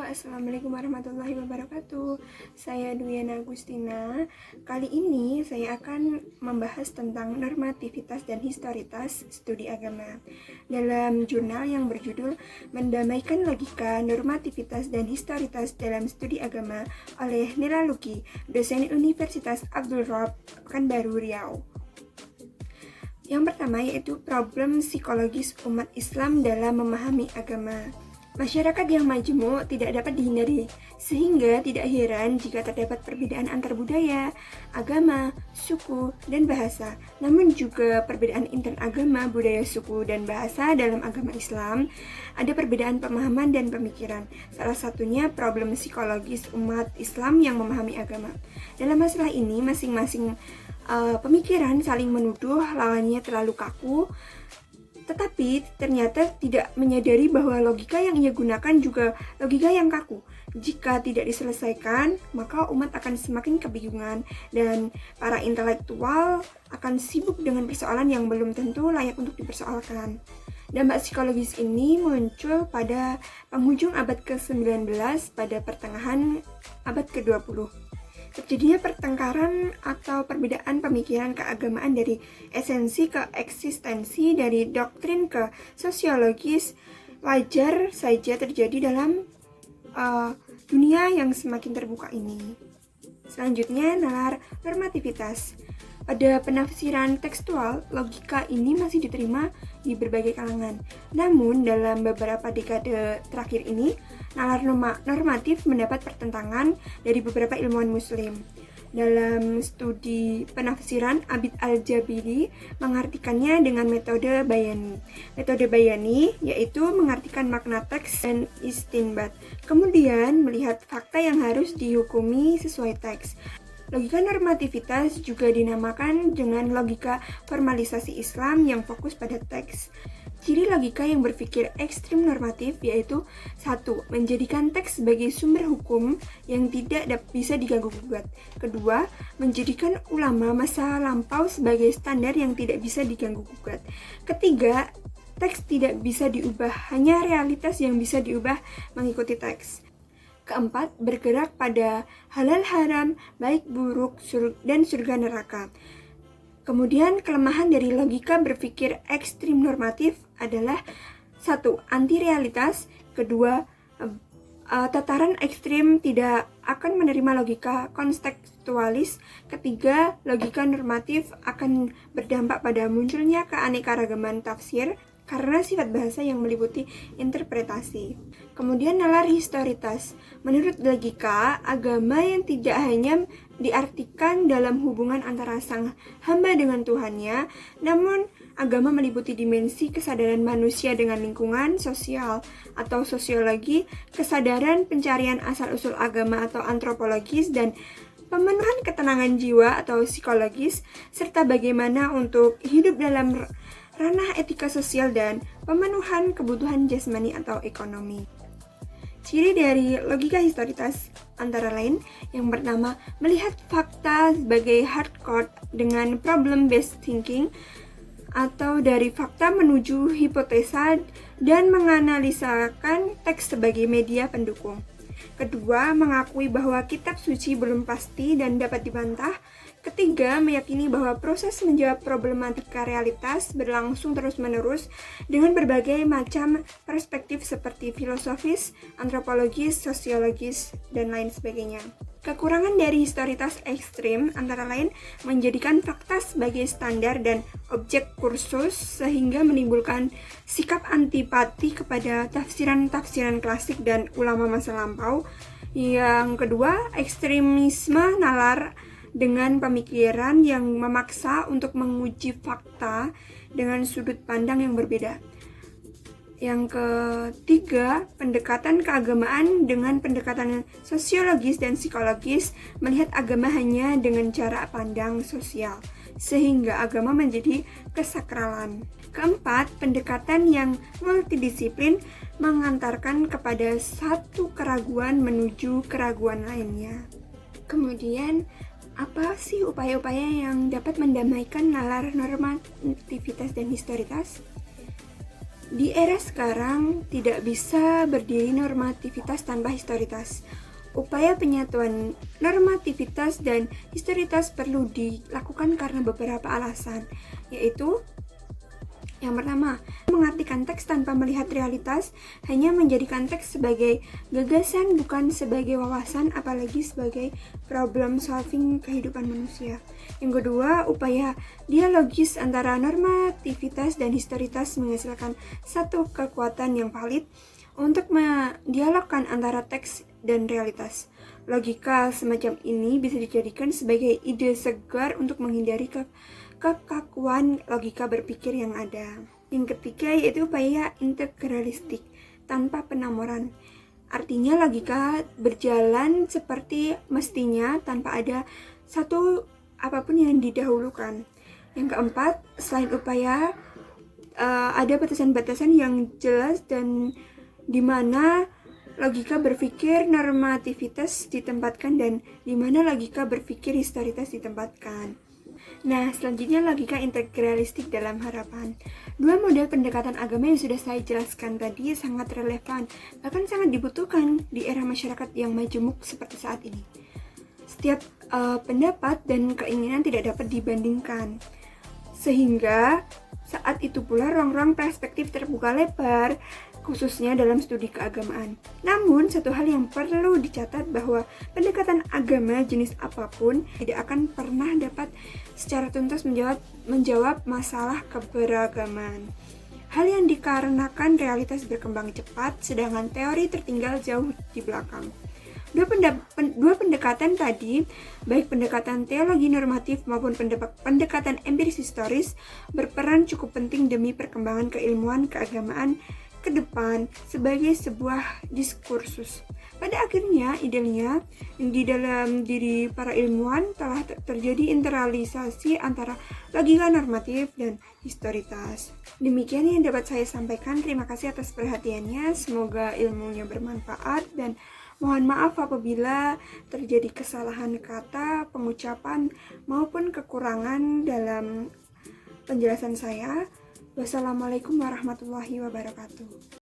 Assalamualaikum warahmatullahi wabarakatuh. Saya Duyana Agustina. Kali ini saya akan membahas tentang normativitas dan historitas studi agama dalam jurnal yang berjudul Mendamaikan Logika, Normativitas dan Historitas dalam Studi Agama oleh Nila Luki, dosen Universitas Abdul Rabb, Pekanbaru, Riau. Yang pertama yaitu problem psikologis umat Islam dalam memahami agama. Masyarakat yang majemuk tidak dapat dihindari, sehingga tidak heran jika terdapat perbedaan antar budaya, agama, suku, dan bahasa. Namun juga perbedaan intern agama, budaya, suku, dan bahasa dalam agama Islam. Ada perbedaan pemahaman dan pemikiran. Salah satunya problem psikologis umat Islam yang memahami agama. Dalam masalah ini, masing-masing pemikiran saling menuduh lawannya terlalu kaku, tetapi ternyata tidak menyadari bahwa logika yang ia gunakan juga logika yang kaku. Jika tidak diselesaikan, maka umat akan semakin kebingungan dan para intelektual akan sibuk dengan persoalan yang belum tentu layak untuk dipersoalkan. Dampak psikologis ini muncul pada penghujung abad ke-19 pada pertengahan abad ke-20. Terjadinya pertengkaran atau perbedaan pemikiran keagamaan dari esensi ke eksistensi, dari doktrin ke sosiologis, wajar saja terjadi dalam dunia yang semakin terbuka ini. Selanjutnya, nalar normativitas. Pada penafsiran tekstual, logika ini masih diterima di berbagai kalangan. Namun, dalam beberapa dekade terakhir ini, nalar normatif mendapat pertentangan dari beberapa ilmuwan muslim. Dalam studi penafsiran, Abid Al-Jabiri mengartikannya dengan metode bayani. Metode bayani yaitu mengartikan makna teks dan istinbat, kemudian melihat fakta yang harus dihukumi sesuai teks. Logika normativitas juga dinamakan dengan logika formalisasi Islam yang fokus pada teks. Ciri logika yang berpikir ekstrim normatif yaitu 1. Menjadikan teks sebagai sumber hukum yang tidak bisa diganggu-gugat. Kedua, menjadikan ulama masa lampau sebagai standar yang tidak bisa diganggu-gugat. Ketiga, teks tidak bisa diubah, hanya realitas yang bisa diubah mengikuti teks. Keempat, bergerak pada halal haram, baik buruk, dan surga neraka. Kemudian kelemahan dari logika berpikir ekstrim normatif adalah 1. Anti realitas. Kedua, tataran ekstrim tidak akan menerima logika kontekstualis. Ketiga, logika normatif akan berdampak pada munculnya keanekaragaman tafsir karena sifat bahasa yang meliputi interpretasi. Kemudian nalar historitas. Menurut logika, agama yang tidak hanya diartikan dalam hubungan antara sang hamba dengan Tuhannya, namun agama meliputi dimensi kesadaran manusia dengan lingkungan sosial atau sosiologi, kesadaran pencarian asal-usul agama atau antropologis, dan pemenuhan ketenangan jiwa atau psikologis, serta bagaimana untuk hidup dalam ranah etika sosial dan pemenuhan kebutuhan jasmani atau ekonomi. Ciri dari logika historitas antara lain, yang pertama, melihat fakta sebagai hardcore dengan problem-based thinking, atau dari fakta menuju hipotesa dan menganalisakan teks sebagai media pendukung. Kedua, mengakui bahwa kitab suci belum pasti dan dapat dibantah. Ketiga, meyakini bahwa proses menjawab problematika realitas berlangsung terus-menerus dengan berbagai macam perspektif seperti filosofis, antropologis, sosiologis, dan lain sebagainya. Kekurangan dari historitas ekstrim antara lain menjadikan fakta sebagai standar dan objek kursus sehingga menimbulkan sikap antipati kepada tafsiran-tafsiran klasik dan ulama masa lampau. Yang kedua, ekstremisme nalar dengan pemikiran yang memaksa untuk menguji fakta dengan sudut pandang yang berbeda. Yang ketiga, pendekatan keagamaan dengan pendekatan sosiologis dan psikologis, melihat agama hanya dengan cara pandang sosial, sehingga agama menjadi kesakralan. Keempat, pendekatan yang multidisiplin mengantarkan kepada satu keraguan menuju keraguan lainnya. Kemudian, apa sih upaya-upaya yang dapat mendamaikan nalar normativitas dan historitas? Di era sekarang, tidak bisa berdiri normativitas tanpa historitas. Upaya penyatuan normativitas dan historitas perlu dilakukan karena beberapa alasan, yaitu yang pertama, mengartikan teks tanpa melihat realitas, hanya menjadikan teks sebagai gagasan bukan sebagai wawasan, apalagi sebagai problem solving kehidupan manusia. Yang kedua, upaya dialogis antara normativitas dan historitas menghasilkan satu kekuatan yang valid untuk mendialogkan antara teks dan realitas. Logika semacam ini bisa dijadikan sebagai ide segar untuk menghindari kekakuan logika berpikir yang ada. Yang ketiga yaitu upaya integralistik tanpa penomoran. Artinya logika berjalan seperti mestinya tanpa ada satu apapun yang didahulukan. Yang keempat, selain upaya ada batasan-batasan yang jelas dan di mana logika berpikir normativitas ditempatkan dan di mana logika berpikir historitas ditempatkan. Nah, selanjutnya logika integralistik dalam harapan. Dua model pendekatan agama yang sudah saya jelaskan tadi sangat relevan, bahkan sangat dibutuhkan di era masyarakat yang majemuk seperti saat ini. Setiap pendapat dan keinginan tidak dapat dibandingkan, sehingga saat itu pula ruang-ruang perspektif terbuka lebar, khususnya dalam studi keagamaan. Namun, satu hal yang perlu dicatat bahwa pendekatan agama jenis apapun tidak akan pernah dapat secara tuntas menjawab masalah keberagaman. Hal yang dikarenakan realitas berkembang cepat, sedangkan teori tertinggal jauh di belakang. Dua pendekatan tadi, baik pendekatan teologi normatif maupun pendekatan empiris historis, berperan cukup penting demi perkembangan keilmuan keagamaan ke depan sebagai sebuah diskursus. Pada akhirnya, idealnya, di dalam diri para ilmuwan telah terjadi internalisasi antara logika normatif dan historitas. Demikian yang dapat saya sampaikan. Terima kasih atas perhatiannya. Semoga ilmunya bermanfaat dan mohon maaf apabila terjadi kesalahan kata, pengucapan, maupun kekurangan dalam penjelasan saya. Wassalamualaikum warahmatullahi wabarakatuh.